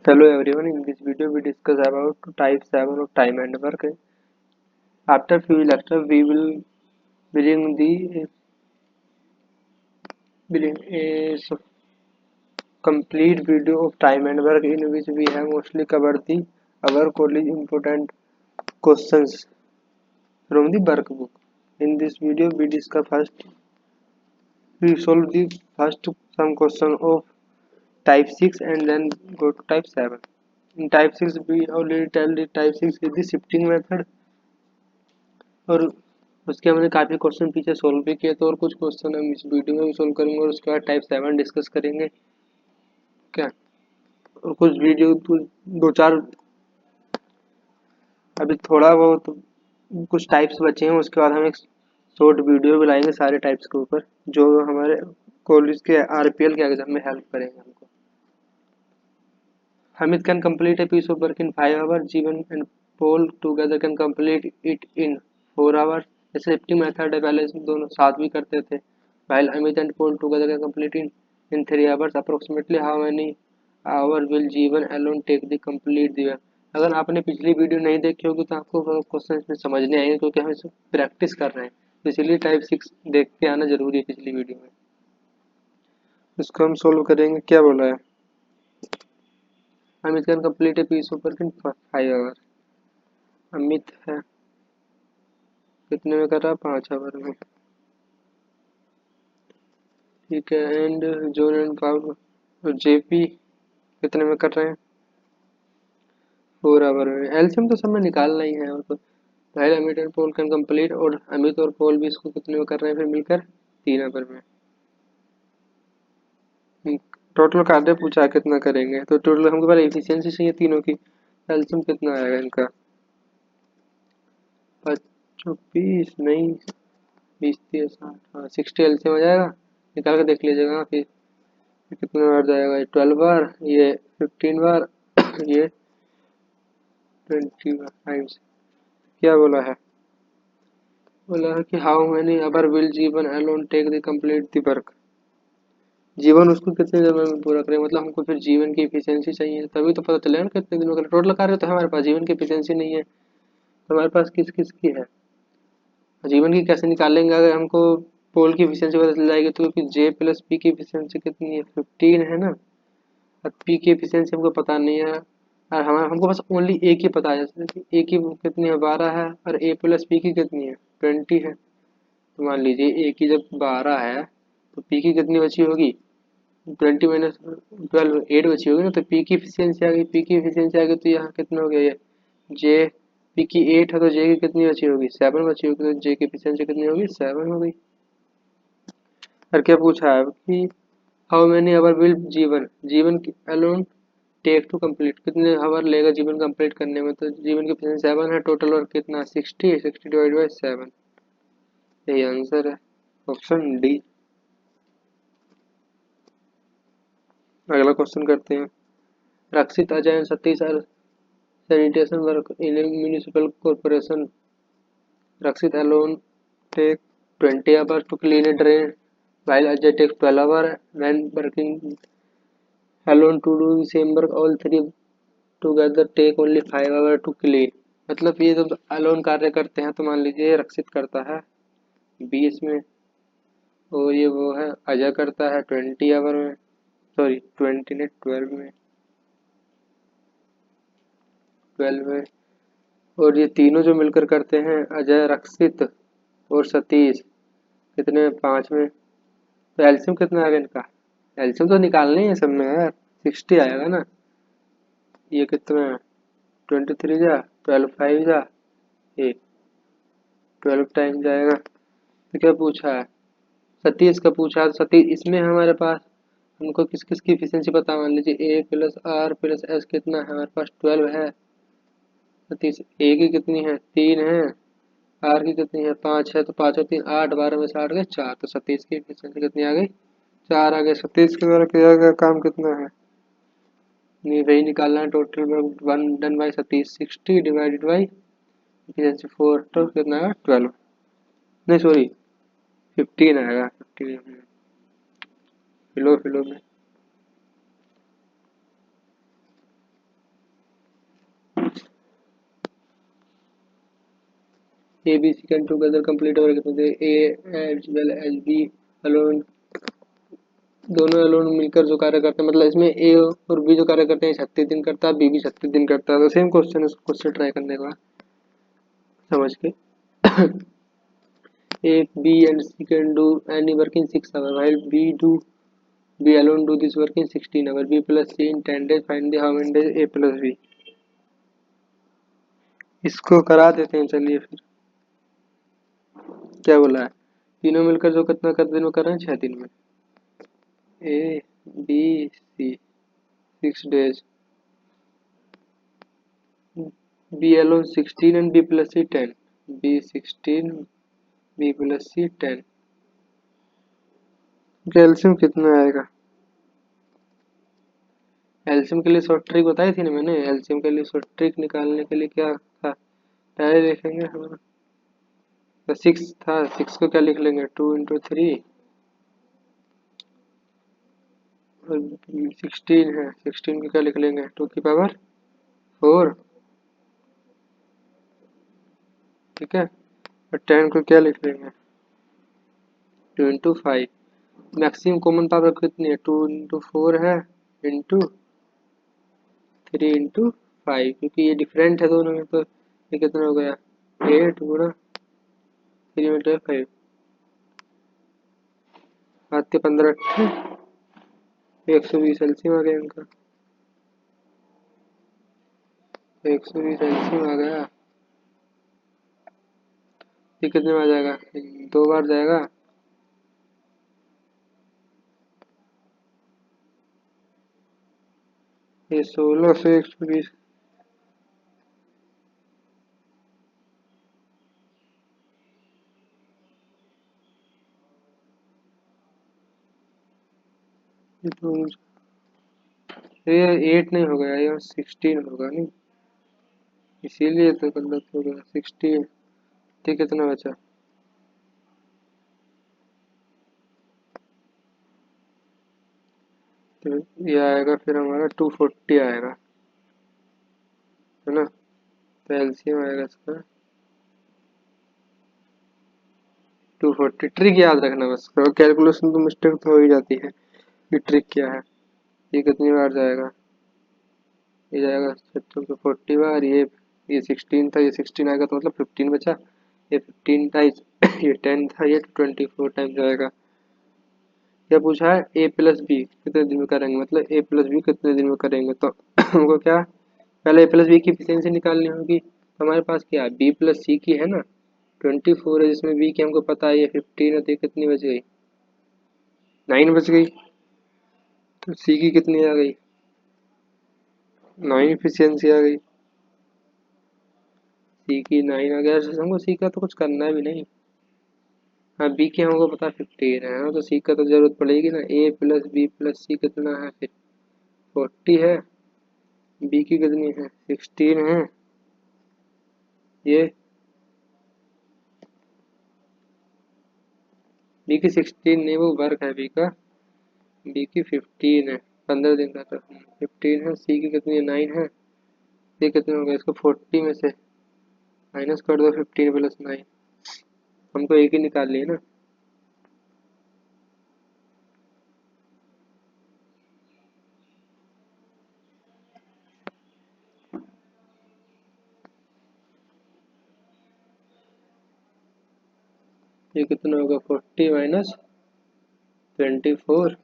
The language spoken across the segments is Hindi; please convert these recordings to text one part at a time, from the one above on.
Hello everyone, in this video we discuss about type 7 of time and work. After few lectures we will bring a complete video of time and work in which we have mostly covered the our college important questions from the workbook. In this video we solve the first some question of type 6 and then go to type 7. In type 6 we already tell the type 6 is the shifting method और उसके हमने काफ़ी क्वेश्चन पीछे सोल्व भी किए तो और कुछ क्वेश्चन हम इस वीडियो में भी सोल्व करेंगे और उसके बाद टाइप 7 डिस्कस करेंगे क्या और कुछ वीडियो तो दो चार अभी थोड़ा बहुत कुछ टाइप्स बचे हैं उसके बाद हम एक शॉर्ट वीडियो भी लाएंगे सारे टाइप्स के ऊपर जो हमारे कॉलेज के आरपीएल के एग्जाम में हेल्प करेंगे हमको Hamid can complete a piece of work in 5 hours. Jeevan and Paul together can complete it in 4 hours. ऐसे शिफ्टिंग मेथड है पहले दोनों साथ भी करते थे while Amit and Paul together can complete in 3 hours. Approximately how many hours will Jeevan alone take the complete the work? अगर आपने पिछली वीडियो नहीं देखी होगी तो आपको क्वेश्चन इसमें समझ नहीं आएंगे क्योंकि हम इसे प्रैक्टिस कर रहे हैं तो इसलिए टाइप 6 देख के आना जरूरी है पिछली वीडियो में इसको हम सोल्व करेंगे क्या बोला है Amit can complete a piece of work in 5 hour Amit है कितने में कर रहा है 5 आवर में ठीक है एंड जॉन एंड पाउल और जेपी कितने में कर रहे हैं 4 आवर में एलसीएम तो सब में निकालना ही है और तो पहले Amit and Paul can complete और अमित और पॉल भी इसको कितने में कर रहे हैं फिर मिलकर 3 आवर में टोटल कार्य पूछा कितना करेंगे तो टोटल हमको पहले एफिशिएंसी चाहिए तीनों की एलसीएम कितना आएगा इनका 25 नहीं 20 30 60 हाँ 60 एलसीएम आ जाएगा निकाल के देख लीजिएगा फिर कितने बार जाएगा 12 बार ये 15 बार ये 20 टाइम्स क्या बोला है कि how many hour will Jeevan alone take the complete the work Jeevan उसको कितने दिनों में पूरा करे मतलब हमको फिर जीवन की एफिशिएंसी चाहिए तभी तो पता चलेगा कितने दिनों का टोटल कार्य तो हमारे पास जीवन की एफिशिएंसी नहीं है तो हमारे पास किस किस की है जीवन की कैसे निकालेंगे अगर हमको पोल की एफिशिएंसी पता चल जाएगी तो क्योंकि जे प्लस पी की एफिशिएंसी कितनी है 15 है ना और पी की एफिशिएंसी हमको पता नहीं है और हमारा हमको बस ओनली ए की पता है जैसे कि ए की कितनी है 12 है और ए प्लस पी की कितनी है 20 है तो मान लीजिए ए की जब 12 है तो पी की कितनी बची होगी 20 माइनस 12 8 बची होगी ना तो पी की एफिशिएंसी आ गई पी की एफिशिएंसी आ गई तो यहाँ कितना हो गया ये जे पी की 8 है तो जे की कितनी बची होगी 7 बची होगी तो जे की एफिशिएंसी कितनी होगी 7 हो गई और क्या पूछा है कि हाउ मेनी आवर विल जीवन जीवन अलोन टेक टू कंप्लीट कितने आवर लेगा जीवन कंप्लीट करने में तो जीवन की एफिशिएंसी 7 है टोटल वर्क कितना 60 डिवाइड बाई 7 यही आंसर है ऑप्शन डी अगला क्वेश्चन करते हैं Rakshit Ajay and Satish are sanitation work in a municipal corporation. Rakshit alone take 20 hours to clean a drain, while Ajay takes 12 hours when working alone to do the same work. All three together take only 5 hours to clean. मतलब ये जब अलोन कार्य करते हैं तो मान लीजिए रक्षित करता है 20 में और ये वो है अजय करता है 20 आवर में सॉरी 20 ने 12 में और ये तीनों जो मिलकर करते हैं अजय रक्षित और सतीश कितने में 5 में तो एलसीएम कितना आएगा इनका एलसीएम तो निकालना ही है सब में यार 60 आएगा ना ये कितना है 23 जा 12 5 जा ये 12 टाइम जाएगा तो क्या पूछा है सतीश का पूछा है सतीश इसमें हमारे पास हमको किस किस की एफिशिएंसी पता मान लीजिए ए प्लस आर प्लस एस कितना है हमारे पास 12 है सतीश ए की कितनी है 3 है आर की कितनी है 5 है तो 5 और 3 8 12 में से 8 गए 4 तो सतीश की एफिशिएंसी कितनी आ गई 4 आ गए सतीश के द्वारा किया गया काम कितना है नहीं वही निकालना है total work 1 done by Satish 60 divided by efficiency 4 तो कितना आएगा 12 नहीं सॉरी 15 आएगा 15 फिलो में a b c can together complete work a as well as b alone, दोनों अलोन मिलकर जो कार्य करते हैं, मतलब इसमें ए और बी जो कार्य करते हैं 36 दिन करता है, बी भी 36 दिन करता है। तो सेम क्वेश्चन है, उसको से ट्राई करने का समझ के A, B and C can do any work in 6 hours while B alone do this work in 16 hours. B plus C in 10 days. Find the how many days A plus B. इसको करा देते हैं, चलिए फिर क्या बोला है, तीनों मिलकर जो कितना कर दिन में कर रहे हैं 6 दिन में। A B C 6 days, B alone 16 and B plus C 10, B 16 B plus C 10, calcium कितना आएगा। एल्शियम के लिए शॉर्ट ट्रिक बताई थी ना मैंने, एल्शियम के लिए शॉर्ट ट्रिक निकालने के लिए क्या था, पहले देखेंगे हमारा तो 6 था, 6 को क्या लिख लेंगे 2 इंटू 3 और 16 है, 16 को क्या लिख लेंगे 2 की पावर 4, ठीक है, और 10 को क्या लिख लेंगे 2 इंटू 5। मैक्सिमम कॉमन पावर कितनी है 2 इंटू 4 है इंटू 3 इंटू 5, क्योंकि ये डिफरेंट है दोनों में, तो ये कितना हो गया 8 गुणा 3 इंटू 5, हाथ के 15 120 एलसीएम आ गया इनका, 120 एलसीएम आ गया। ये कितने में आ जाएगा, 2 बार जाएगा, ये 16 से 120, ये 8 नहीं हो गया, ये 16 होगा नहीं, इसीलिए तो गलत हो गया 16। ठीक, कितना बचा, तो ये आएगा फिर हमारा 240 आएगा, है ना, तो एलसीएम आएगा इसका 240। ट्रिक याद रखना बस, कैलकुलेशन तो मिस्टेक तो हो ही जाती है, ये ट्रिक क्या है। ये कितनी बार जाएगा, ये जाएगा 40 बार, ये 16 था, ये 16 आएगा तो मतलब 15 बचा, ये 15 था, ये 10 था, ये 24 टाइम जाएगा। क्या पूछा है, ए प्लस बी कितने दिन में करेंगे, मतलब ए प्लस बी कितने दिन में करेंगे, तो हमको क्या पहले ए प्लस बी की एफिशिएंसी निकालनी होगी, तो हमारे पास क्या है बी प्लस सी की है ना, 24 है जिसमें बी की हमको पता है ये 15 है, तो ये कितनी बच गई 9 बच गई, तो सी की कितनी आ गई 9 एफिशिएंसी आ गई, सी की 9 आ गया, हमको सी का तो कुछ करना भी नहीं। हाँ, बी की हमको पता 15 है ना, तो सी का तो जरूरत पड़ेगी ना, ए प्लस बी प्लस सी कितना है फिर 40 है, बी की कितनी है 16 है, ये बी की 16 नहीं, वो वर्क है बी का, बी की 15 है, 15 दिन का, तो 15 है, सी की कितनी है 9 है, सी कितना होगा इसको 40 में से माइनस कर दो 15 प्लस 9, हमको एक ही निकाल लिया ना। ये कितना होगा 40 माइनस 24,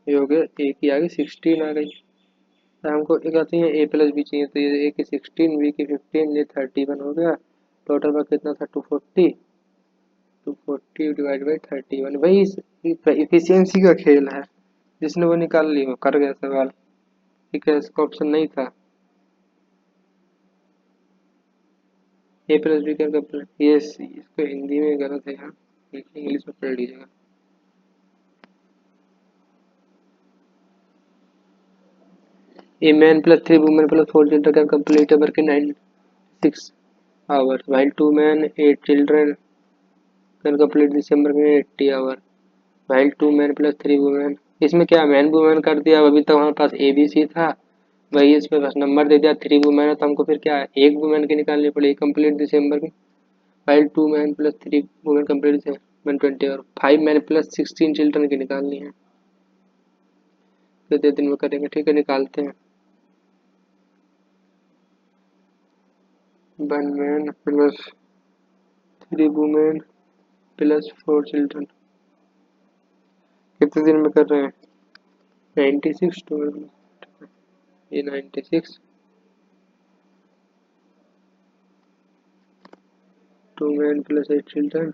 ये हो गया ए की आ गई 16 आ गई, तो हमको एक आती है ए प्लस बी चाहिए, तो ये ए की 16 बी की 15, ये 31 हो गया, टोटल में कितना था 240, 240 डिवाइड बाई 31, वही इफिशियंसी का खेल है, जिसने वो निकाल ली वो कर गया सवाल, ठीक है, इसका ऑप्शन नहीं था ए प्लस बी का, ये इसको हिंदी में गलत है यहाँ, इंग्लिश में पढ़ लीजिएगा। A man plus 3 women plus 4 children can complete a work in 96 hours, while 2 men, 8 children can complete this work in 80 hours, while 2 men plus 3 women। इसमें क्या मैन वुमेन कर दिया, अभी तक हमारे पास ए बी सी था, वही इसमें बस नंबर दे दिया 3 वुमेन है, तो हमको फिर क्या है एक वुमेन की निकालनी पड़ेगी कंप्लीट दिसंबर की, file 2 man plus 3 women complete है 120 और 5 मैन प्लस 16 चिल्ड्रन की निकालनी है। कितने दिन में करेंगे? ठीक है, निकालते हैं। 1 man plus 3 women plus 4 children कितने दिन में कर रहे हैं? 96 टू ये 96 2 मैन प्लस 8 चिल्ड्रन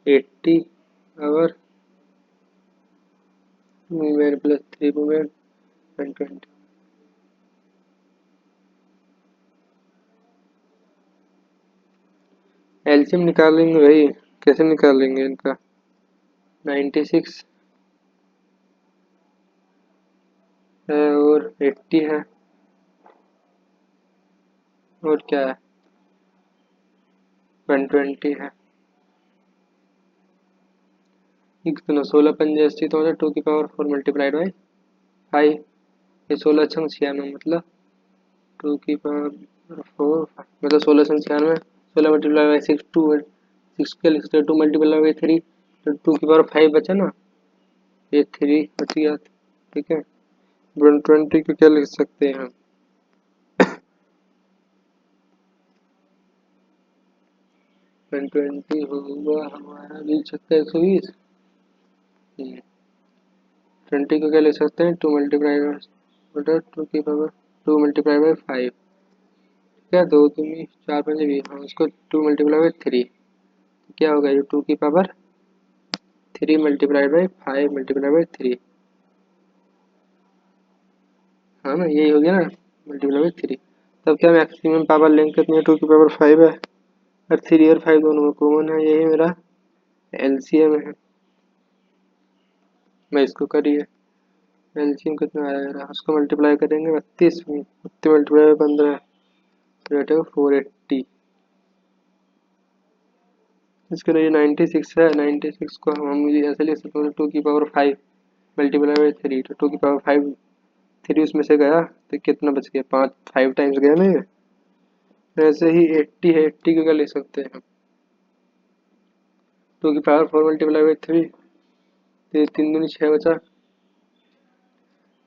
80 और वुमेन प्लस 3 वुमेन 120। एलसीएम निकालेंगे भाई, कैसे निकालेंगे इनका? 96 है और 80 है और क्या है 120 है। ये कितना 16 × 5 = 80 तो 2 की पावर 4 मल्टीप्लाइड बाई 5। ये 16 × 96 मतलब 2 की पावर 4 मतलब 16 × 96 16 मल्टीप्लाई बाई 6 6 के लिख सकते 2 मल्टीप्लाई बाई 3 तो 2 की पावर 5 बचा ना, ये 3 बच गया। ठीक है, 120 को क्या लिख सकते हैं हम? 120 होगा हमारा, लिख सकते हैं 120। 20 को क्या लिख सकते हैं? 2 मल्टीप्लाई बाई 2 क्या 2 दूनी 4 5 20, हाँ उसको 2 मल्टीप्लाई बाई 3 क्या होगा? ये 2 की power 3 multiply by 5 multiply by 3, हाँ ना, यही हो गया ना, मल्टीप्लाई बाई 3। तब क्या मैक्सिमम पावर लेंगे कितनी है? 2 की पावर 5 है और 3 और 5 दोनों में कॉमन है, यही मेरा एलसीएम है। मैं इसको करिए, एलसीएम कितना आएगा? उसको मल्टीप्लाई करेंगे 32 में, 32 मल्टीप्लाई बाई 15 रेट है 480। इसके लिए 96 है, 96 को हम ऐसे लिख सकते हैं 2 की पावर 5 मल्टीप्लाई बाई 3, तो 2 की पावर 5 3 उसमें से गया तो कितना बच गया? 5 टाइम्स गया ना ये। ऐसे ही 80 है, 80 को क्या लिख सकते हैं हम? 2 की पावर 4 मल्टीप्लाई बाई 3 तो 3 दूनी 6 बचा,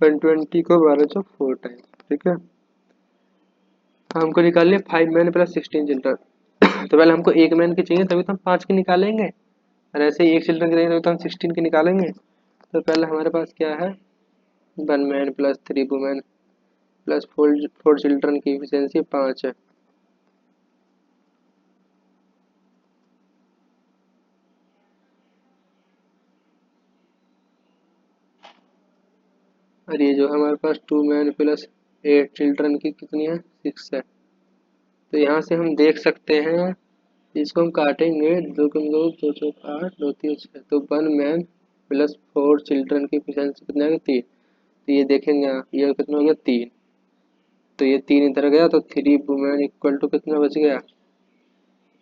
120 को 12 4 टाइम। ठीक है, हमको निकालने 5 मैन प्लस 16 चिल्ड्रन तो पहले हमको 1 मैन की चाहिए तभी तो हम 5 की निकालेंगे, और ऐसे ही 1 चिल्ड्रन की चाहिए तभी तो हम 16 की निकालेंगे। तो पहले हमारे पास क्या है? 1 man plus 3 women plus 4 children की इफिशियंसी 5 है। और ये जो हमारे पास 2 मैन प्लस 8 चिल्ड्रन की कितनी है? 6 है। तो यहाँ से हम देख सकते हैं, इसको हम काटेंगे, 2 कम 2 2 चौक 8 2 3 6, तो 1 मैन प्लस 4 चिल्ड्रन की इफिशियंसी कितना है? 3। तो ये देखेंगे यहाँ, ये कितना हो गया? 3। तो ये 3 इधर गया तो 3 वुमेन इक्वल टू कितना बच गया?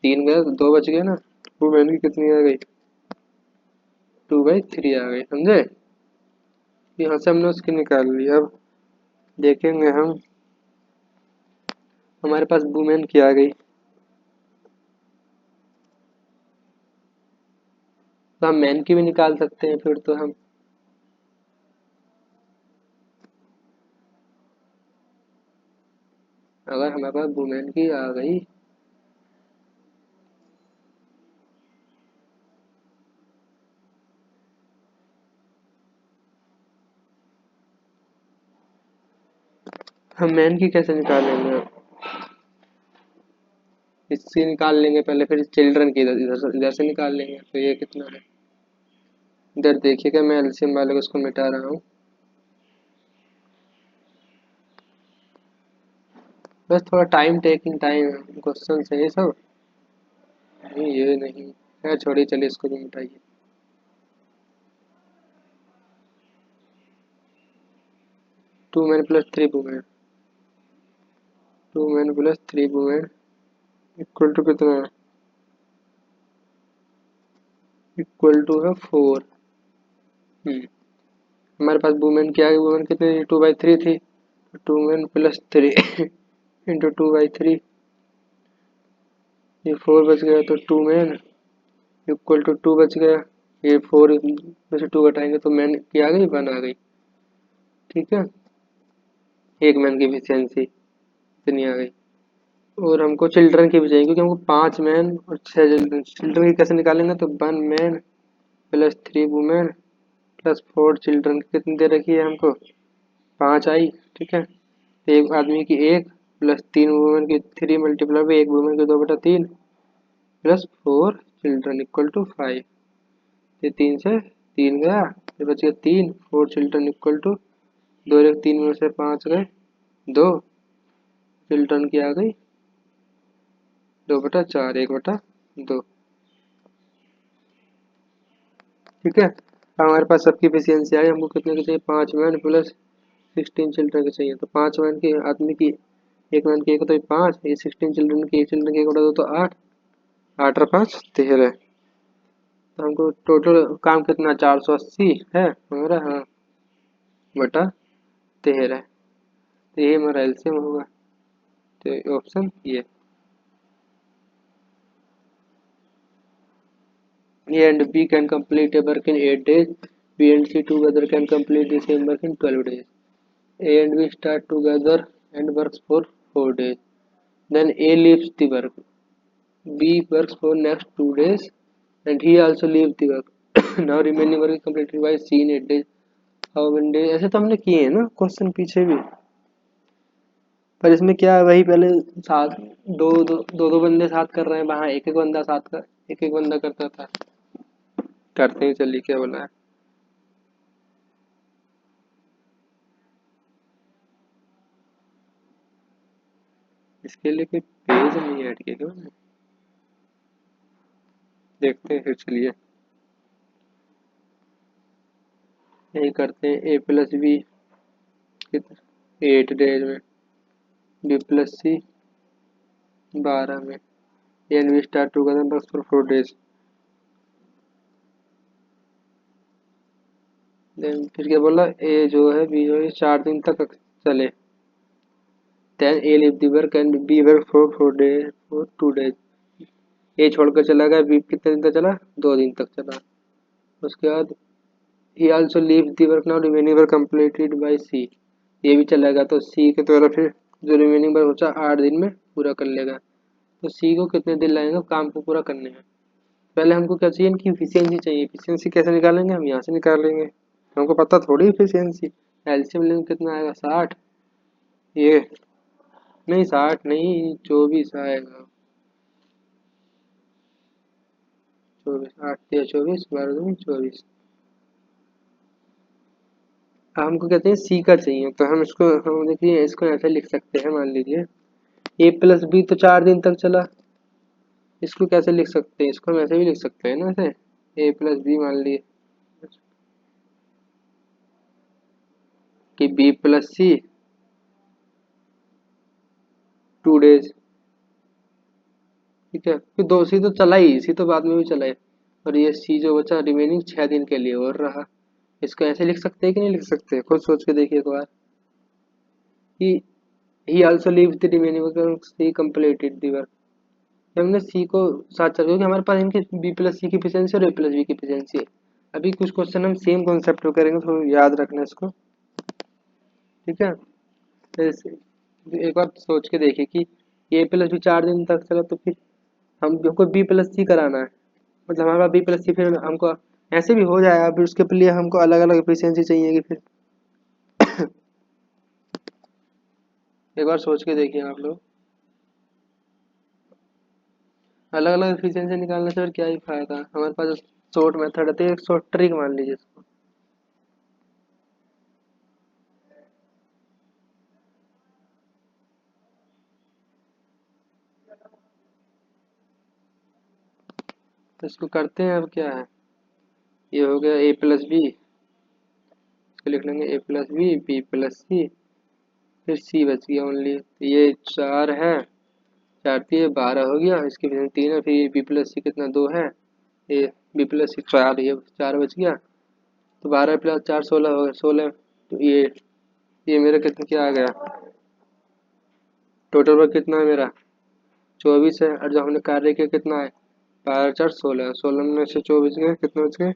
3 गया तो 2 बच गया ना। वुमेन की कितनी आ गई? 2/3 आ गई, समझे? यहाँ से हमने उसकी निकाल ली। अब देखेंगे हम, हमारे पास वुमेन की आ गई, तो हम मैन की भी निकाल सकते हैं फिर तो हम। अगर हमारे पास वुमेन की आ गई हम मैन की कैसे निकालेंगे? इससे निकाल लेंगे पहले, फिर चिल्ड्रन की इधर से निकाल लेंगे। तो ये कितना है? इधर देखिएगा, मैं एलसीएम वाले को उसको मिटा रहा हूँ। बस थोड़ा टाइम टेकिंग टाइम क्वेश्चन है ये सब। नहीं ये नहीं है, छोड़िए, चलिए इसको भी मिटाइए। 2 man plus 3 women 2 man plus 3 women equal to कितना है? इक्वल टू है 4। हमारे पास वुमेन क्या है? वुमेन कितनी थी? 2/3 थी। 2 मैन प्लस 3 इंटू 2/3 ये 4 बच गया तो 2 मैन इक्वल टू 2 बच गया। ये 4 में से 2 घटाएंगे तो मैन की आ गई 1 आ गई। ठीक है, एक मैन की एफिशिएंसी इतनी आ गई। और हमको चिल्ड्रन की भी चाहिए क्योंकि हमको 5 मैन और 6 चिल्ड्रन। चिल्ड्रन की कैसे निकालेंगे तो 1 man plus 3 women plus 4 children कितनी दे रखी है हमको 5 आई। ठीक है, एक आदमी की 1 प्लस 3 वुमेन की 3 मल्टीप्लाई बाई 1 वुमेन की 2/3 प्लस 4 चिल्ड्रन इक्वल टू 5। ये 3 से 3 गया, ये बच गया 3। 4 चिल्ड्रन इक्वल टू 2 एक 3 में से 5 गए 2 चिल्ड्रन की आ गई 2/4 1/2। ठीक है, अब हमारे पास सबकी एफिशिएंसी आई। हमको कितने की चाहिए 5 मैन प्लस 16 चिल्ड्रन की चाहिए। तो 5 मैन की आदमी की एक मैन की एक तो 5, ये 16 चिल्ड्रन की एक चिल्ड्रन की 1/2 तो 8, 8 और 5 13। तो हमको टोटल काम कितना 480 है हमारा, हाँ बटा 13। तो ये हमारा एलसीएम होगा। तो ऑप्शन ये A and B can complete a work in 8 days. B and C together can complete the same work in 12 days. A and B start together and works for 4 days. Then A leaves the work. B works for next 2 days and he also leaves the work. Now remaining work is completed by C in 8 days. How many days? ऐसे तो हमने किए हैं ना क्वेश्चन पीछे भी, पर इसमें क्या है वही पहले साथ दो बंदे साथ कर रहे हैं, वहाँ एक एक बंदा साथ कर एक एक बंदा करता था। करते ही चलिए क्या बोला है। इसके लिए कोई पेज नहीं ऐड किया क्या मैंने? देखते हैं फिर चलिए यही करते हैं। ए प्लस बी 8 डेज में, बी प्लस सी 12 में, एन वी स्टार्ट टूगेदर बस फॉर 4 डेज। देन फिर क्या बोला ए जो है बी जो है 4 दिन तक चले। Then A leave the work and B work for 2 days. A छोड़कर चला गया, बी कितने दिन तक चला 2 दिन तक चला। उसके बाद he also leaves the work now remaining work completed by C। ये भी चलेगा तो C के द्वारा फिर जो रिमेनिंग वर्क बचा 8 दिन में पूरा कर लेगा। तो C को कितने दिन लगेंगे काम को पूरा करने में। पहले हमको क्या चाहिए इनकी इफिशियंसी चाहिए। इफिशियंसी कैसे निकालेंगे, हम यहाँ से निकाल लेंगे, हमको पता थोड़ी इफिशियंसी। एलसीएम लेंगे कितना आएगा 60, ये नहीं 60 नहीं 24 आएगा। 24 8 या 24 12 दूनी 24। हमको कहते हैं सी का चाहिए तो हम इसको हम देखिए इसको ऐसे लिख सकते हैं। मान लीजिए ए प्लस बी तो 4 दिन तक चला, इसको कैसे लिख सकते हैं, इसको हम ऐसे भी लिख सकते हैं ना, ऐसे ए प्लस बी मान लिए कि बी प्लस सी 2 डेज। ठीक है, फिर दो सी तो चला ही, सी तो बाद में भी चला है, और ये सी जो बचा रिमेनिंग 6 दिन के लिए और रहा। इसको ऐसे लिख सकते हैं कि नहीं लिख सकते, खुद सोच के देखिए एक बार कि he also leaves the remaining work C completed the work. हमने सी को साथ चल क्योंकि हमारे पास इनकी बी प्लस सी की एफिशिएंसी और ए प्लस बी की एफिशिएंसी है। अभी कुछ क्वेश्चन हम सेम कॉन्सेप्ट पे करेंगे, थोड़ा याद रखना इसको। ठीक है, जैसे एक बार सोच के देखिए कि ए प्लस बी 4 दिन तक चला तो फिर हमको बी प्लस सी कराना है, मतलब हमारे पास बी प्लस सी, फिर हमको ऐसे भी हो जाएगा, फिर उसके लिए हमको अलग अलग एफिशिएंसी चाहिए फिर। एक बार सोच के देखिए आप लोग, अलग अलग एफिशिएंसी निकालने से फिर क्या ही फायदा। हमारे पास शॉर्ट मेथड है तो एक शॉर्ट ट्रिक मान लीजिए इसको। तो इसको करते हैं, अब क्या है, ये हो गया ए प्लस बी, इसको लिख लेंगे ए प्लस बी बी प्लस सी, फिर सी बच गया ओनली। तो ये 4 है, 4 3 12 हो गया, इसकी वजह 3 है, फिर ये बी प्लस सी कितना 2 है, ये बी प्लस सी 4, ये 4 बच गया। तो 12 प्लस 4 16 हो गया 16। तो ये मेरा कितना क्या आ गया, टोटल वर्क कितना है मेरा 24 है, और जो हमने कार्य किया कितना है, 12 4 16, 16 में से 24 गए, कितने बच गए,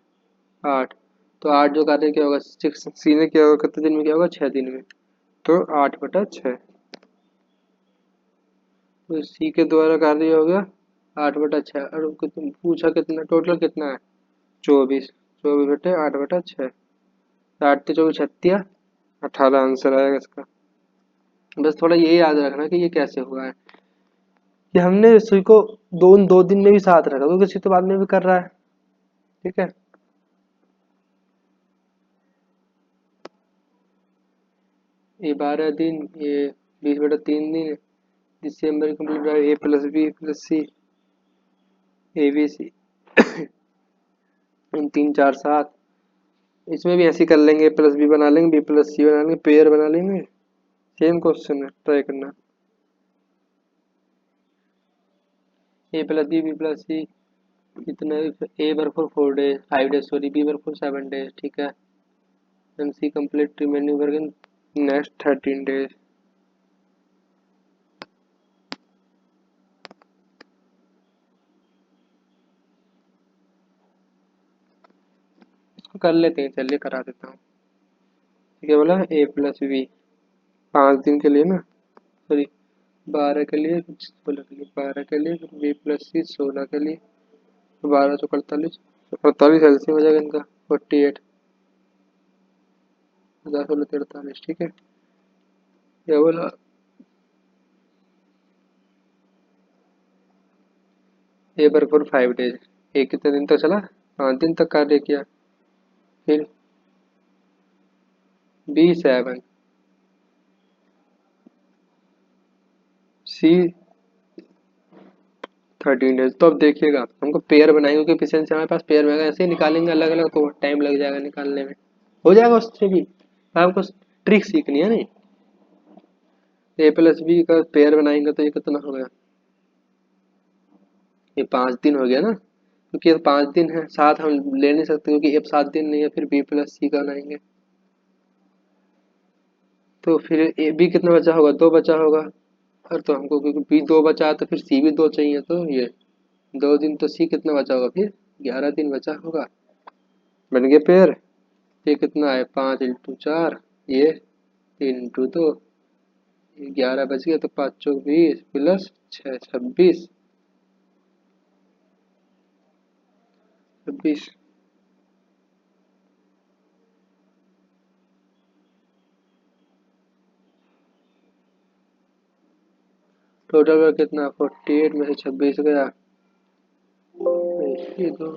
8। तो 8 जो कार्य किया होगा, 6 सी ने किया होगा, कितने दिन में किया होगा, 6 दिन में। तो 8/6। तो सी के द्वारा कार्य हो गया 8/6, और पूछा कितना, टोटल कितना है, 24। 24/8/6, 8 × 4 = 36, 18 आंसर आएगा इसका। बस थोड़ा ये याद रखना कि ये कैसे हुआ है, कि हमने इसी को दो दिन में भी साथ रखा, क्योंकि इसी तो बाद में भी कर रहा है। ठीक है, ये 12 दिन, ये 20/3 दिन, दिसंबर कंप्लीट रहा, A+B+C, ABC, 3 4 7। इसमें भी ऐसे ही कर लेंगे, A+B बना लेंगे, B+C बना लेंगे, पेयर बना लेंगे। सेम क्वेश्चन है, ट्राई करना। A+B, B+C कितना, A work for 4 days, 5 days sorry, B work for 7 days. ठीक है, and C complete remaining work in next 13 days. इसको कर लेते हैं, चलिए करा देता हूँ। ठीक है, बोला A+B 5 दिन के लिए ना, सॉरी 12 के लिए, 16 के लिए, 12 के लिए, B+C 16 के लिए, 12 × 4 = 48, 48 एलसीएम हो जाएगा इनका, 48, 10 16 48। ठीक है, क्या बोला, ए वर्क फॉर 5 डेज, एक कितने दिन तक चला, 5 दिन तक कार्य किया। फिर B7, C 13 डेज। तो अब देखिएगा, हमको पेयर बनाएंगे, क्योंकि एफिशिएंसी हमारे पास पेयर में है, ऐसे ही निकालेंगे अलग अलग तो टाइम लग जाएगा निकालने में, हो जाएगा उससे भी। आपको ट्रिक सीखनी है नहीं। A+B का पेयर बनाएंगे तो ये कितना हो गया, ये 5 दिन हो गया ना, क्योंकि ये 5 दिन है, साथ हम ले नहीं सकते, क्योंकि अब 7 दिन नहीं है, फिर B+C का बनाएंगे। तो फिर ए बी कितना बचा होगा, 2 बचा होगा। और तो हमको क्योंकि बी 2 बचा है, तो फिर सी भी 2 चाहिए, तो ये 2 दिन, तो सी कितना बचा होगा, फिर 11 दिन बचा होगा। बन गए पेयर। ये कितना है, 5 × 4, ये 3 × 2, 11 बच गया, तो 5 × 20 प्लस 6 26, 26। टोटल वर्क कितना, 48 में से 26 गया, ये दो,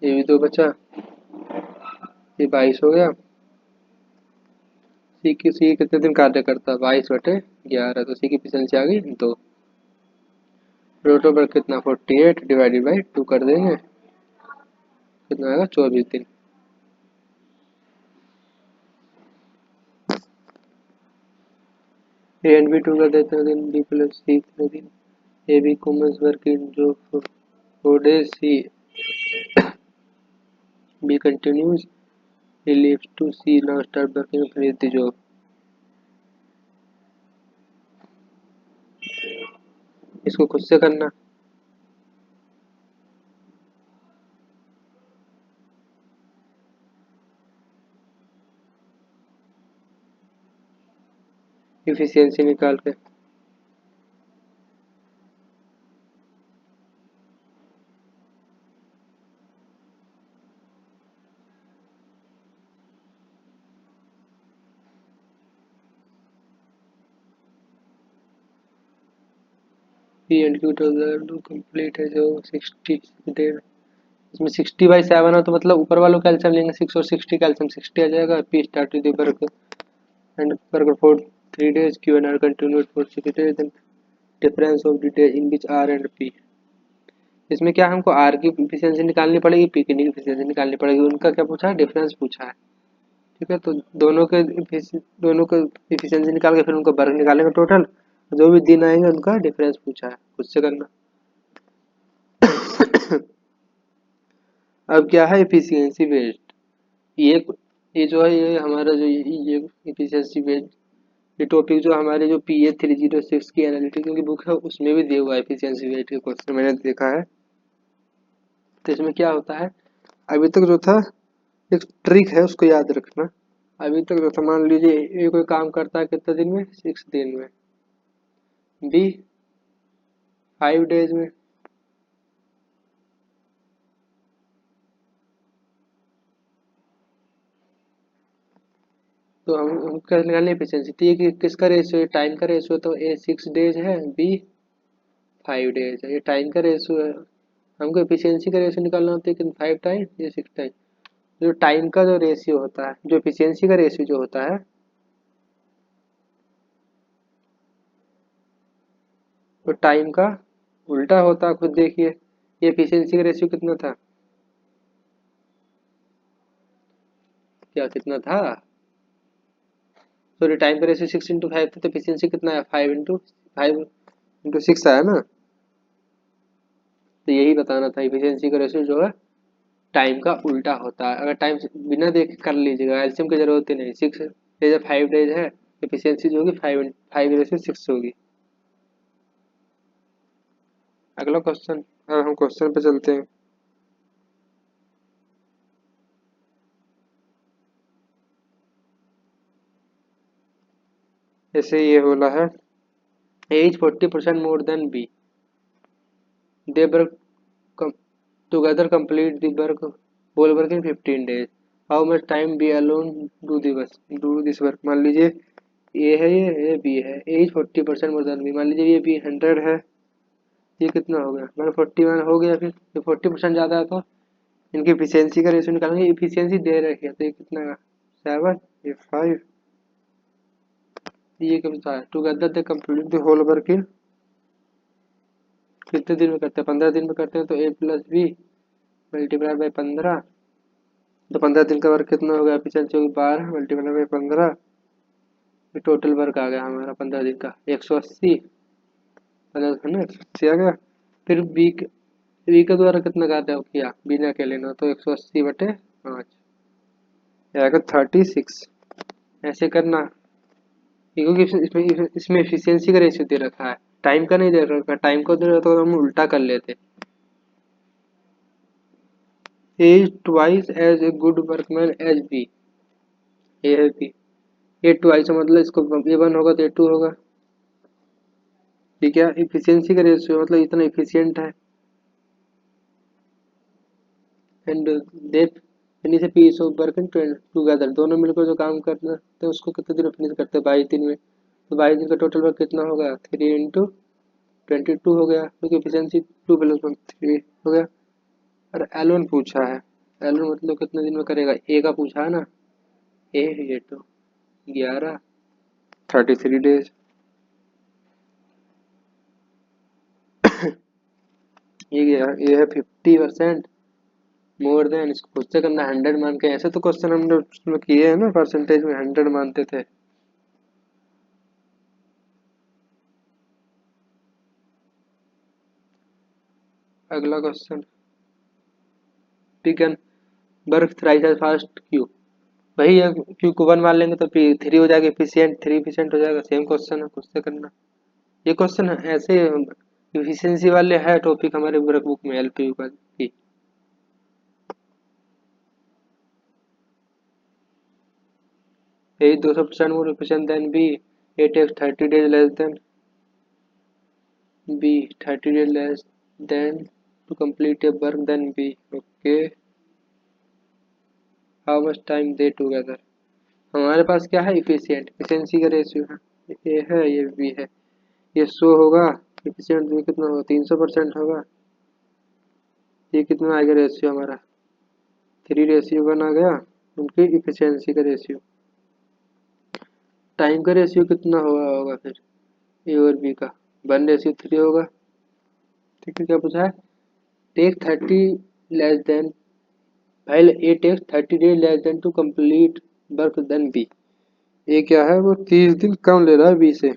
ये भी 2 बचा, ये 22 हो गया। सी कितने दिन कार्य करता है, 22/11, तो सी की एफिशिएंसी आ गई 2। रोटो पर कितना, 48 ÷ 2 कर देंगे, कितना आएगा, 24 दिन। ए एंड बी 2 कर देते हैं दिन, B+C कितने दिन, a b commence work in जो 4 days, c b continues, he leaves to C now start working फिर the job। इसको खुद से करना। इफिशियंसी निकाल के, P and Q total complete है जो 60 डेढ़, इसमें 60/7 है, तो मतलब ऊपर वालों का एलसीएम लेंगे 6 और 60 का एलसीएम 60 आ जाएगा। P start the work and work for 3 days, q and r continued for 6 days, then difference of the days in which r and p. इसमें क्या हमको आर की इफिशियंसी निकालनी पड़ेगी, पी की इफिशियंसी निकालनी पड़ेगी, उनका क्या पूछा है, डिफरेंस पूछा है। ठीक है, तो दोनों के इफिशियंसी निकाल के फिर उनका वर्क निकालेंगे टोटल, जो भी दिन आएंगे उनका डिफरेंस पूछा है, खुद से करना। अब क्या है, इफिशियंसी बेस्ड, ये ये जो है ये हमारा जो ये एफिशिएंसी बेस्ड ये टॉपिक जो हमारे जो PA 306 की एनालिटिकल की बुक है उसमें भी दिया हुआ है एफिशिएंसी बेस्ड के क्वेश्चन मैंने देखा है। तो इसमें क्या होता है, अभी तक जो था एक ट्रिक है उसको याद रखना। अभी तक जो था मान लीजिए ये कोई काम करता है कितने दिन में, 6 दिन में, बी 5 डेज में, तो हम क्या निकालने एफिशिएंसी, तो ये किसका रेशियो है, टाइम का रेशियो, तो ए 6 डेज है, बी 5 डेज है, ये टाइम का रेशियो है। हमको एफिशिएंसी का रेशियो निकालना होता है कि 5 टाइम या 6 टाइम। जो टाइम का जो रेशियो होता है, जो एफिशिएंसी का रेशियो जो होता है वो टाइम का उल्टा होता है। खुद देखिए ये एफिशिएंसी का रेशियो कितना था, क्या कितना था, सॉरी टाइम का रेशियो 6 × 5 था, तो एफिशिएंसी कितना है, 5 × 6 आया ना। तो यही बताना था एफिशिएंसी का रेशियो जो है टाइम का उल्टा होता है। अगर टाइम बिना देख कर लीजिएगा, एलसीएम की जरूरत ही नहीं, 6 डेज 5 डेज है, एफिशिएंसी जो होगी 5 5/6 होगी। अगला क्वेश्चन, हाँ हम क्वेश्चन पे चलते हैं। जैसे ये बोला है as 40% more than b, they work together complete the work whole work in 15 days, how much time b alone do this work. मान लीजिए ए है, ये बी है, एज 40% मोर देन बी, मान लीजिए ये बी 100 है, ये कितना हो गया, मैंने 41 हो गया, फिर ये 40% ज़्यादा है तो इनकी इफिशियंसी का रेशियो निकालेंगे, इफिशियंसी दे रखी है तो ये कितना का 7, ये 5, ये कितना है, together they complete the whole work in कितने दिन में करते हैं, 15 दिन में करते हैं, तो A + B मल्टीप्लाई बाई 15, तो 15 दिन का वर्क कितना हो गया, एफिशिएंसी होगी 12 मल्टीप्लाई बाई 15, टोटल वर्क आ गया हमारा 15 दिन का 180, 15 है ना, 180 आ गया। फिर बी के द्वारा कितना काटा है किया बिना के लेना, तो 180/5 आएगा 36। ऐसे करना, क्योंकि इसमें एफिशिएंसी का रेशियो दे रखा है, टाइम का नहीं दे रखा, टाइम को दे रखा तो हम उल्टा कर लेते। A is twice as a good workman as B, A है बी, ए ट्वाइस मतलब इसको A 1 होगा तो A 2 होगा, ठीक है। इफिशियंसी का रेशियो मतलब इतना इफिशियंट है, and they finish a piece of work in together, दोनों मिलकर जो काम करते हैं उसको कितने दिन में फिनिश करते हैं, 22 दिन में, तो 22 दिन का टोटल वर्क कितना होगा, 3 × 22 हो गया, क्योंकि इफिशियंसी 2 + 1 3 हो गया। और एल 1 पूछा है, एल 1 मतलब कितने दिन में करेगा, ए का पूछा है ना, ए ये तो 11 33 डेज। ये है 50% मोर देन, इसको खुद से करना 100 मान के, ऐसे तो क्वेश्चन हमने उसमें किए हैं ना, परसेंटेज में 100 मानते थे। अगला question, P can work thrice as fast q, वही है, क्यू को 1 मान लेंगे तो फिर 3 हो जाएगा, एफिशिएंट 3% हो जाएगा, सेम क्वेश्चन है, खुद से करना। ये क्वेश्चन ऐसे एफिशिएंसी वाले है टॉपिक हमारे वर्क बुक में एलपीयू का की। यही 200% more efficient than b, a takes 30 days less than b, 30 days less than to complete a work than b, okay. How much time they together, हमारे पास क्या है, इफिशिएंट, इफिशिएंसी का रेशियो है, ये है ये बी है, ये 100 होगा, इफिशिएंट भी कितना होगा, 300% होगा, ये कितना आएगा रेशियो हमारा, 3:1 आ गया उनकी इफिशियंसी का रेशियो। टाइम का रेशियो कितना होगा फिर, ए और बी का 1:3 होगा, ठीक है। क्या पूछा है, टेक 30 लेस देन, भाई A take 30 days less than to complete work than B, ये क्या है, वो 30 दिन कम ले रहा है बी से,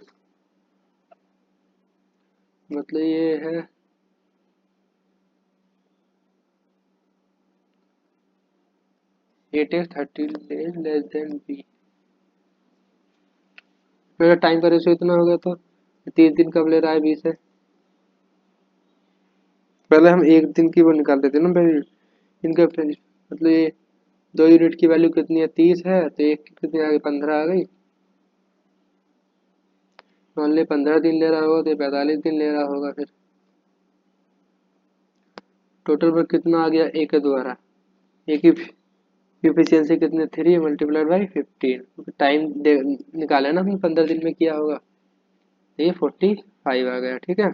मतलब ये है 8 is 30 days less than b। मेरा टाइम का रेशियो इतना हो गया तो 30 दिन कब ले रहा है बी से। पहले हम एक दिन की वो निकाल देते ना पहले इनका मतलब ये 2 यूनिट की वैल्यू कितनी है 30 है तो एक की कितनी आ गई 15 आ गई। मान ली 15 दिन ले रहा होगा तो 45 दिन ले रहा होगा फिर टोटल पर कितना आ गया एक के द्वारा एक ही इफिशियंसी कितने 3 मल्टीप्लाइड बाई 15 टाइम निकाला ना हमने 15 दिन में किया होगा तो ये 45 आ गया ठीक है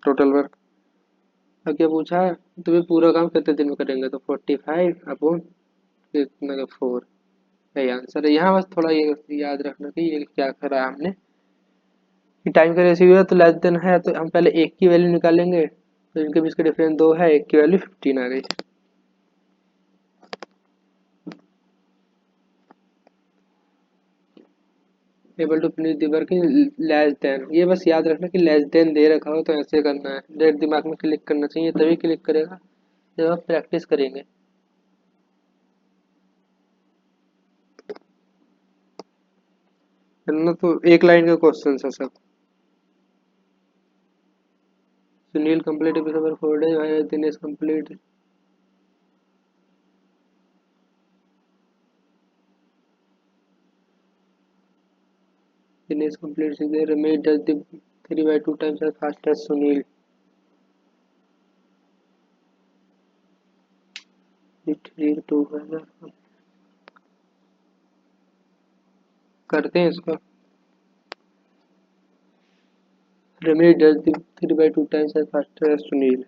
टोटल वर्क। अब क्या पूछा है तुम्हें पूरा काम कितने दिन में करेंगे तो 45 अपॉन कितना का 4 यही आंसर है। यहाँ बस थोड़ा ये याद रखना कि ये क्या करा हमने कि टाइम का रेशियो है तो लेस देन है तो हम पहले एक की वैल्यू निकालेंगे तो इनके बीच का डिफरेंस 2 है एक की वैल्यू 15 आ गई। Able to finish the work in less than ये बस याद रखना कि लेस देन दे रखा हो तो ऐसे करना है डायरेक्ट दिमाग में क्लिक करना चाहिए तभी क्लिक करेगा जब आप प्रैक्टिस करेंगे। वरना तो एक लाइन का क्वेश्चन है सब। Sunil complete episode 4 days while Dinesh complete Dinesh complete सीधे Ramesh does the 3/2 times as fast as Sunil. Three two करते हैं इसको Ramesh does the 3/2 times as fast as Sunil.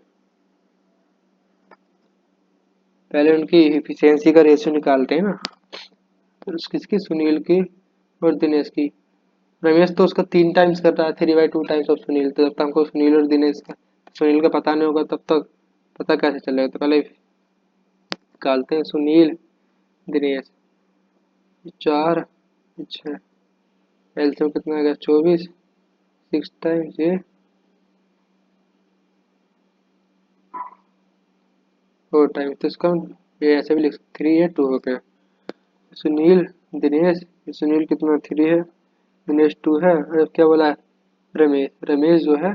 पहले उनकी इफिशियंसी का रेशियो निकालते हैं ना तो किसकी सुनील की और दिनेश की। रमेश तो उसका 3 टाइम्स कर रहा है 3/2 टाइम्स ऑफ सुनील तो जब तक हमको सुनील और दिनेश का सुनील का पता नहीं होगा तब तक पता कैसे चलेगा तो पहले निकालते हैं सुनील दिनेश 4 अच्छा एलसीएम कितना आ गया 24 6 टाइम्स ये 4 टाइम्स तो इसका ये ऐसे भी लिख 3 है 2 हो गया। सुनील दिनेश सुनील कितना 3 है दिनेश 2 है और क्या बोला है रमेश रमेश जो है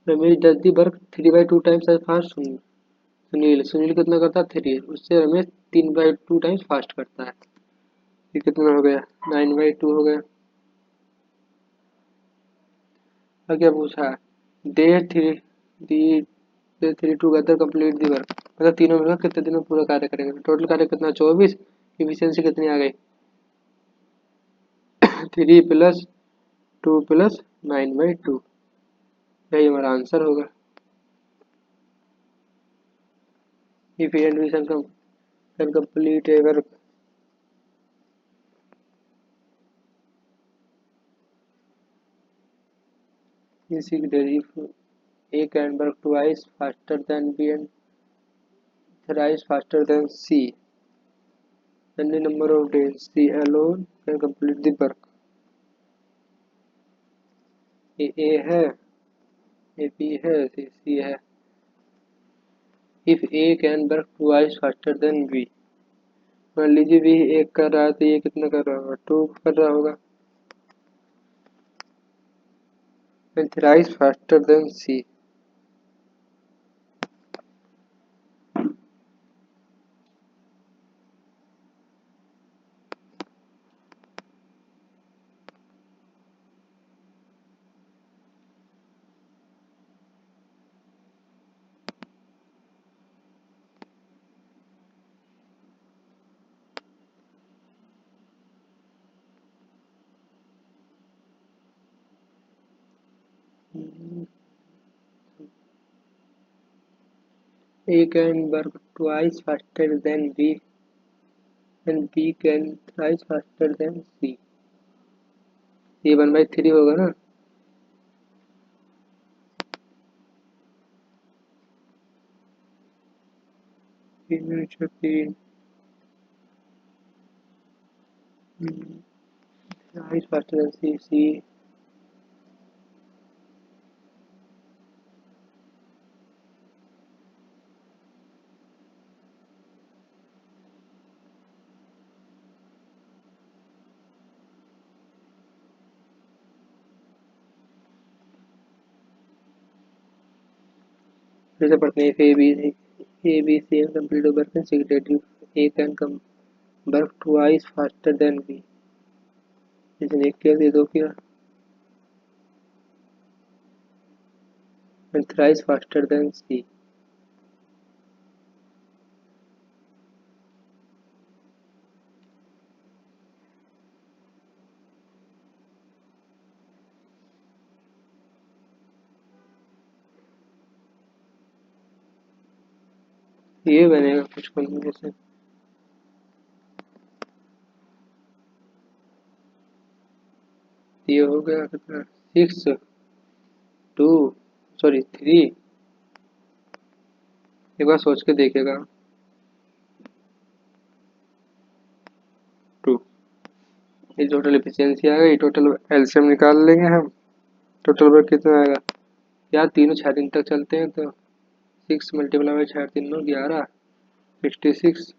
Ramesh does the work 3/2 times as fast Sunil Sunil कितना करता है 3 उससे रमेश 3/2 टाइम्स फास्ट करता है। ये कितना हो गया 9/2 हो गया। अब क्या पूछा है they three the they three together complete the work मतलब तीनों मिलकर कितने दिनों में पूरा कार्य करेंगे टोटल कार्य कितना 24 इफिशियंसी कितनी आ गई 3 + 2 + 9/2 यही हमारा आंसर होगा। If and we can complete a work if A can work twice faster than B and thrice faster than C, any number of days C alone can complete the work। ये A है ये B है ये C है। if A can work twice faster than B मान लीजिए B एक कर रहा है तो ये कितना कर रहा होगा 2 कर रहा होगा and thrice faster than C। A can work twice faster than B and B can thrice faster than C। ये 1/3 होगा ना 3 thrice faster than C जैसे पढ़ते हैं a b c can complete work in secretive a can come work twice faster than b. इसने एक किया, ये दो किया, and thrice faster than C। ये बनेगा कुछ कॉम्बिनेशन। ये हो गया कितना, 3। एक बार सोच के देखेगा। 2। ये टोटल एफिशिएंसी आ गई, टोटल एलसीएम निकाल लेंगे हम। टोटल वर्क कितना आएगा यार, तीनों 6 दिन तक चलते हैं तो 6 मल्टीप्लाई बाई 6 3 11 66।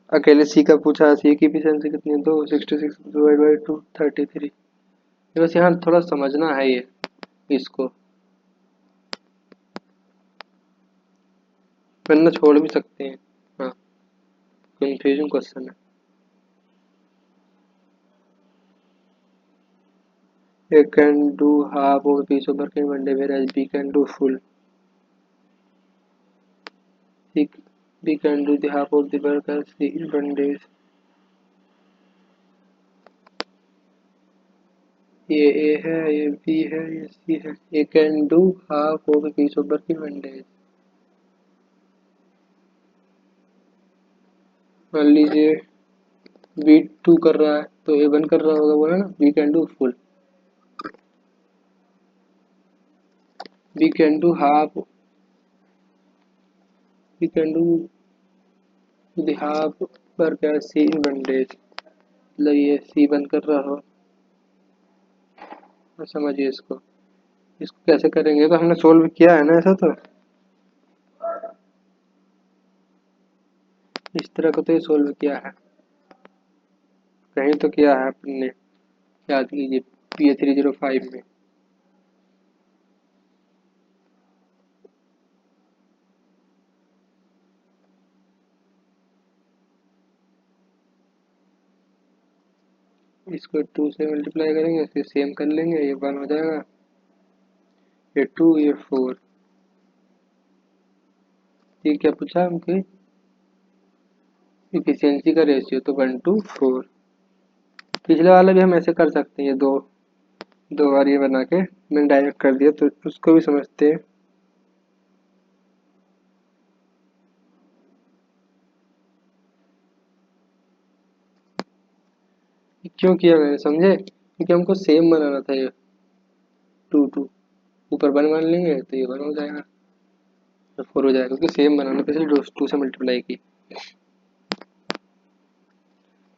अकेले सी का पूछा, सी की एफिशिएंसी कितनी है, 2 66 डिवाइड बाई 2 33। बस यहाँ थोड़ा समझना है ये इसको, वरना छोड़ भी सकते हैं। हाँ, कंफ्यूजिंग क्वेश्चन है। A can do half of a piece of work in one day, whereas B can do full. C, B can do the half of the work as C in 1 day. ये A है, ये B है, ये C है। A can do half of a piece of work in 1 day। मान लीजिए B2 कर रहा है तो A1 कर रहा होगा, बोला ना, B can do full। B can do half, B can do the half work as C in 1 day। मतलब ये C1 कर रहा हो, तो समझिए इसको। इसको कैसे करेंगे, तो हमने सोल्व किया है ना ऐसा, तो इस तरह का तो ये सोल्व किया है, कहीं तो किया है अपने, याद कीजिए PA305 में। इसको 2 से मल्टीप्लाई करेंगे, फिर सेम कर लेंगे, ये 1 हो जाएगा, ये 2, ये 4। ये क्या पूछा हमको, इफिशियंसी का रेशियो, तो 1:4। पिछले वाला भी हम ऐसे कर सकते हैं, ये दो दो बार ये बना के मैंने डायरेक्ट कर दिया, तो उसको भी समझते हैं। क्यों किया मैंने, समझे, क्योंकि हमको सेम बनाना था। ये 2 ऊपर 1 मान लेंगे तो ये 1 हो जाएगा, तो 4 हो जाएगा, क्योंकि सेम बनाना था इसलिए 2 से मल्टीप्लाई की।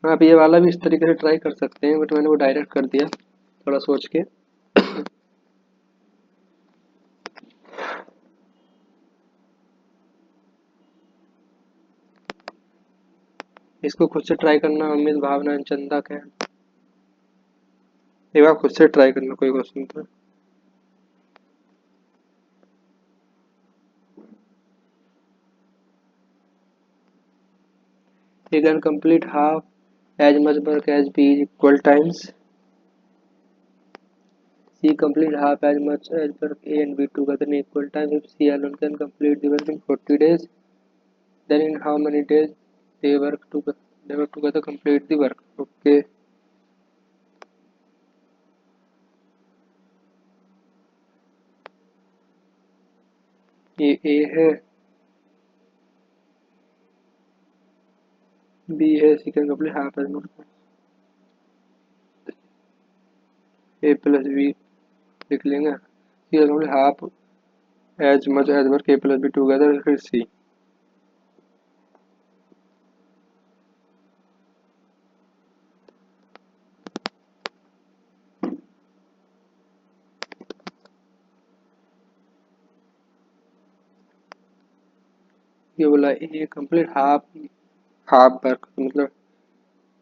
आप ये वाला भी इस तरीके से ट्राई कर सकते हैं, बट मैंने वो डायरेक्ट कर दिया थोड़ा सोच के। इसको खुद से ट्राई करना, अमित, भावना, चंदा का। एक बार खुद से ट्राई करना कोई क्वेश्चन था। You can complete half as much work as B is equal times. C complete half as much as work A and B together in equal time. If C alone can complete the work in 40 days, then in how many days they work together complete the work? Okay. ये A है, B है, C can complete half as much, A plus B लिख लेंगे। C can complete half as much as work A plus B together, फिर C। ये बोला A complete हाफ वर्क, मतलब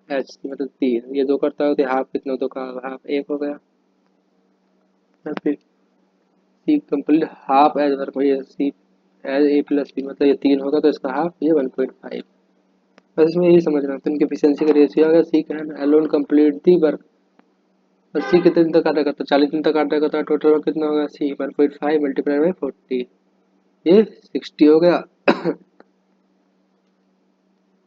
एच मतलब 3, ये 2 करता है तो हाफ कितना, 2 का हाफ 1 हो गया। फिर सी कंप्लीट हाफ एज वर्क, ये सी एज ए प्लस बी, मतलब ये 3 होगा तो इसका हाफ ये 1.5। बस इसमें यही समझना, तो इनकी एफिशिएंसी का रेशियो आ गया, सी का है अलोन कंप्लीट दी वर्क। और सी कितने दिन तक कार्य करता है, 40 दिन तक कार्य करता है, टोटल वर्क कितना होगा, सी 1.5 मल्टीप्लाई बाई 40, ये 60 हो गया।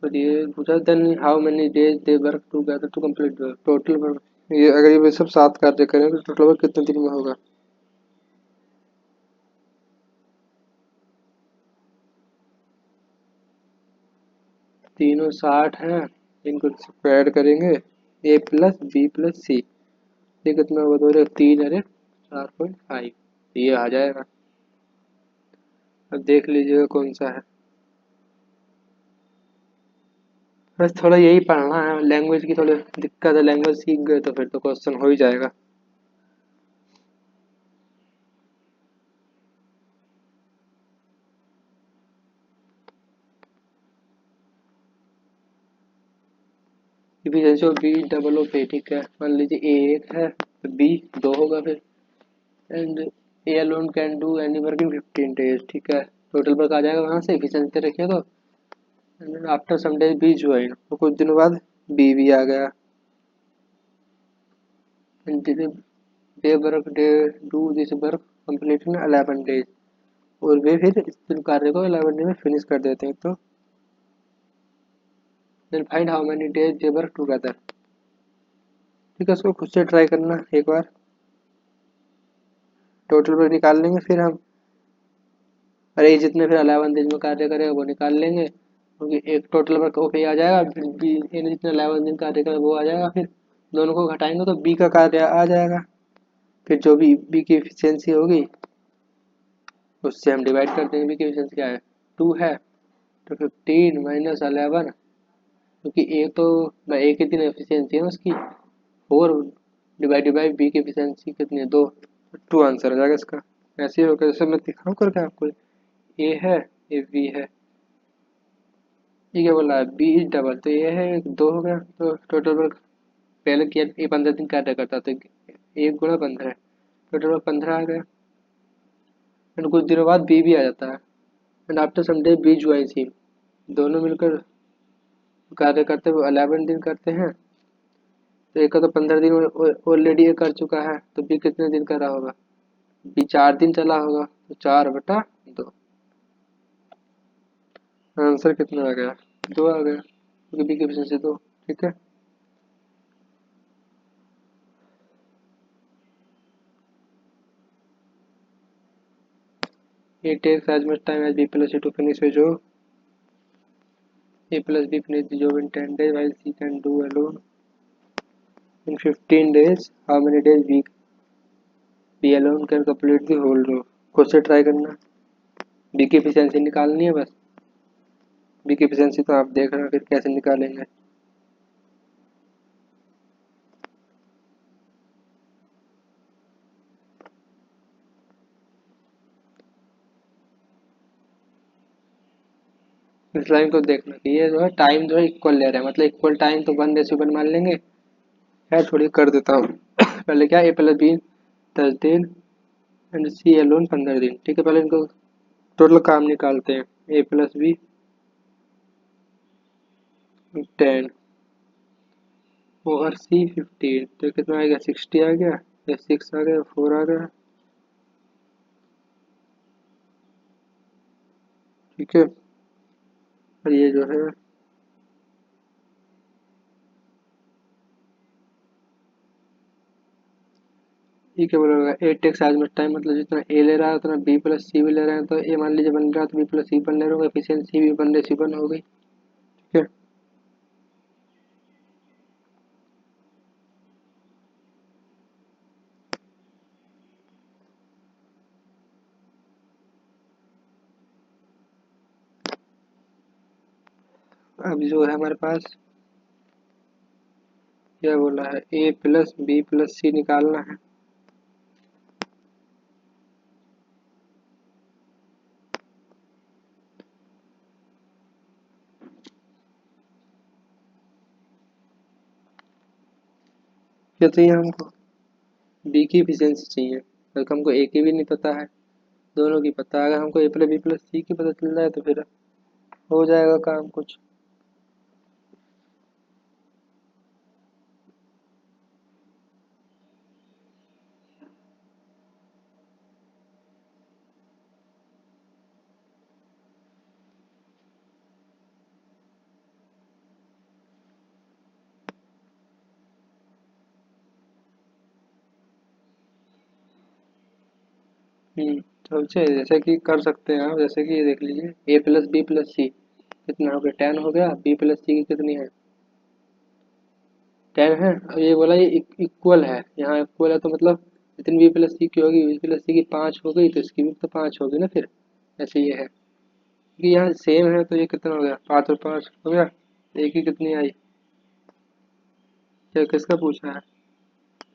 और ये पूछा then how many days they work together to complete work, total work, ये अगर ये सब 7 कार्य करें तो टोटल वर्क कितने दिन में होगा। तीनों 60 हैं, इनको ऐड करेंगे, ए प्लस बी प्लस सी, ये कितना होगा, 2 3 अरे 4.5, ये आ जाएगा। अब देख लीजिएगा कौन सा है। बस थोड़ा यही पढ़ना है, लैंग्वेज की थोड़ी दिक्कत है, लैंग्वेज सीख गए तो फिर तो क्वेश्चन हो ही जाएगा। Deficiency of B double of A, ठीक है, मान लीजिए ए 1 है तो बी 2 होगा फिर, and A alone can do any work in 15 days, ठीक है, टोटल वर्क आ जाएगा वहाँ से, एफिशिएंसी रखिए तो, and after some days b join, तो कुछ दिनों बाद बी भी आ गया, and they work they do this work complete in 11 days, और वे फिर इस दिन कार्य को 11 डे में फिनिश कर देते हैं, तो then find how many days they work together, ठीक है, उसको खुद से ट्राई करना एक बार, टोटल वर्क निकाल लेंगे फिर हम, अरे जितने फिर 11 दिन में कार्य करेगा वो निकाल लेंगे, क्योंकि एक टोटल वर्क ओके आ जाएगा, फिर बी ए ने जितने 11 दिन कार्य करेगा वो आ जाएगा, फिर दोनों को घटाएंगे तो बी का कार्य आ जाएगा, फिर जो भी बी की एफिशिएंसी होगी उससे हम डिवाइड कर देंगे, बी की एफिशिएंसी क्या है 2 है, तो 15 माइनस 11, क्योंकि ए तो एक ही दिन एफिशिएंसी है ना उसकी, 4 डिवाइडेड बाई बी की एफिशिएंसी कितनी है 2, 2 आंसर आ जाएगा इसका। ऐसे ही होगा जैसे मैं दिखाऊँ करके आपको, ए है, ए बी है, ये क्या बोला है बी इज डबल, तो ये है 2 हो गया, तो टोटल वर्क पहले किया ये 15 दिन कार्य करता, तो 1 गुणा 15, टोटल वर्क 15 आ गया, एंड कुछ दिनों बाद बी भी आ जाता है, and after some day b joins him, दोनों मिलकर कार्य करते हुए 11 दिन करते हैं, तो एक का तो 15 दिन ऑलरेडी ये कर चुका है, तो बी कितने दिन कर रहा होगा, बी 4 दिन चला होगा, तो 4/2, आंसर कितना आ गया 2 आ गया, क्योंकि बी की एफिशिएंसी 2, ठीक है। A takes as much time as B plus C to finish a job. A plus B finish the job in 10 days while C can do alone in 15 days. How many days B alone can complete the whole job? खुद से ट्राई करना, B की एफिशिएंसी निकालनी है बस, B की एफिशिएंसी तो आप देख रहे हो फिर कैसे निकालेंगे। इस लाइन को देखना कि ये जो है टाइम जो है इक्वल ले रहे हैं, मतलब इक्वल टाइम तो 1:1 मान लेंगे, है थोड़ी कर देता हूँ। पहले क्या ए प्लस बी 10 दिन एंड सी एलोन 15 दिन, ठीक है, पहले इनको टोटल काम निकालते हैं, ए प्लस बी 10 और सी 15, तो कितना आ गया 60 आ गया, या 6 आ गया 4 आ गया, ठीक है। और ये जो है ये क्या बोला, ए टेक्स एज मच टाइम, मतलब जितना ए ले रहा है उतना बी प्लस सी भी ले रहे हैं, तो ए मान लीजिए बन रहा है तो बी प्लस सी बन ले रहा होगा, एफिशिएंसी भी 1:1 हो गई, ठीक है। अब जो है हमारे पास क्या बोला है, ए प्लस बी प्लस सी निकालना है, क्या चाहिए हमको, बी की एफिशिएंसी चाहिए, क्योंकि हमको ए की भी नहीं पता है, दोनों की पता है। अगर हमको ए प्लस बी प्लस सी की पता चल जाए तो फिर हो जाएगा काम कुछ। समझे, जैसे कि कर सकते हैं आप, जैसे कि ये देख लीजिए ए प्लस बी प्लस सी कितना हो गया, 10 हो गया। बी प्लस सी की कितनी है, 10 है। और ये बोला ये इक्वल है, यहाँ इक्वल है तो मतलब जितनी बी प्लस सी की होगी, बी प्लस सी की 5 हो गई तो इसकी भी तो 5 होगी ना फिर। ऐसे ये है कि यहाँ सेम है, तो ये कितना हो गया, 5 और 5 हो गया। ए की कितनी आई, क्या किसका पूछा है,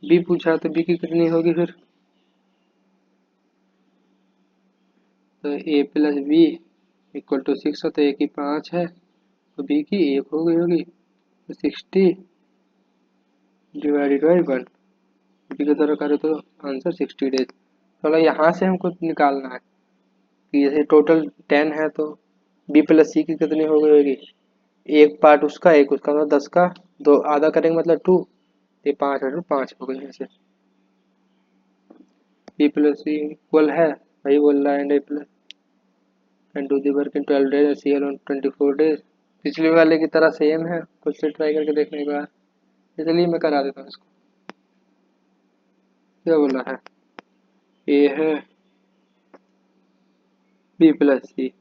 बी पूछा है, तो बी की कितनी होगी फिर, तो ए प्लस बी इक्वल टू 6 हो, तो ए की 5 है तो बी की 1 हो गई होगी, तो 60 डिवाइडेड बाई 1, बी की तरह करें तो आंसर 60 डेज। थोड़ा यहाँ से हमको निकालना है कि जैसे टोटल 10 है तो बी प्लस सी की कितनी हो गई होगी, एक पार्ट उसका एक उसका, मतलब 10 का दो आधा करेंगे मतलब 2, ये 5 है तो 5 हो गई ऐसे। बी प्लस सी इक्वल है, वही बोल रहा है, and a plus and do the work in 12 days, c alone 24 days. पिछले वाले की तरह सेम है, खुद से ट्राई करके देखने के बाद, इसलिए मैं करा देता हूँ इसको। क्या बोला है, ए है बी प्लस सी,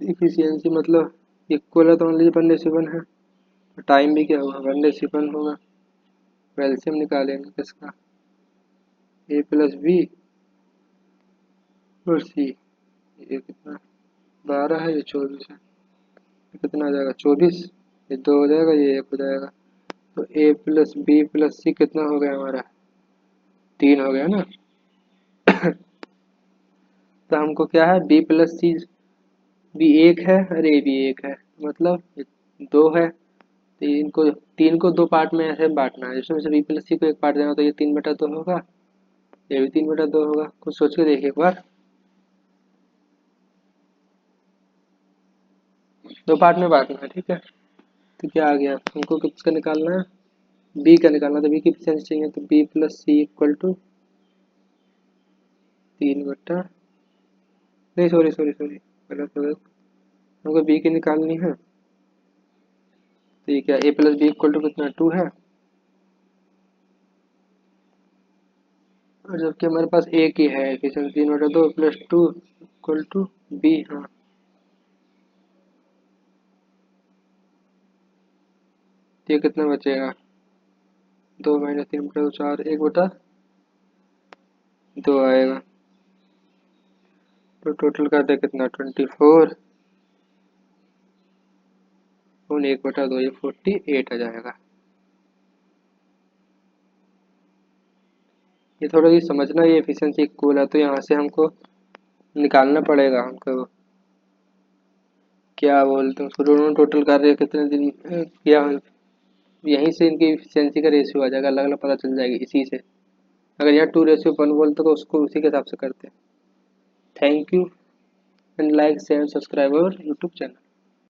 इफिशियंसी मतलब इक्वल है तो मान लीजिए 1:1 है, टाइम भी क्या होगा 1:1 होगा। एलसीएम निकालेंगे किसका, ए प्लस बी और सी, ये कितना 12 है, ये 24 है, ये कितना आ जाएगा 24, ये 2 हो जाएगा, ये 1 हो जाएगा। तो ए प्लस बी प्लस सी कितना हो गया हमारा, 3 हो गया ना। तो हमको क्या है, बी प्लस सी बी 1 है और ए भी 1 है, मतलब 2 है। तीन को दो पार्ट में ऐसे बांटना है, जिसमें से बी प्लस सी को एक पार्ट देना, तो ये 3/2 होगा, ये भी 3/2 होगा। कुछ सोच के देखिए एक बार, दो पार्ट में बांटना है, ठीक है। तो क्या आ गया, हमको किसका निकालना है, बी का निकालना, तो बी की एफिशिएंसी चाहिए, तो b plus c equal to 3/, नहीं सॉरी सॉरी सॉरी, गलत हो गया, हमको बी की निकालनी है। तो ये क्या, ए प्लस बी इक्वल टू कितना 2 है, और जबकि हमारे पास ए की है efficiency 3/2 plus 2 equal to b. हाँ, तो ये कितना बचेगा, 2 - 3/2 4, 1/2 आएगा। तो टोटल कर दे कितना 24 और 1/2, ये 48 आ जाएगा। ये थोड़ा ये समझना, ये एफिशिएंसी इक्वल है, तो यहाँ से हमको निकालना पड़ेगा हमको, क्या बोलते हैं उसको, दोनों टोटल कार्य कितने दिन किया, यहीं से इनकी एफिशिएंसी का रेशियो आ जाएगा, अलग अलग पता चल जाएगी इसी से। अगर यहाँ 2:1 बोलते तो उसको उसी के हिसाब से करते। Thank you and like share subscribe our YouTube channel.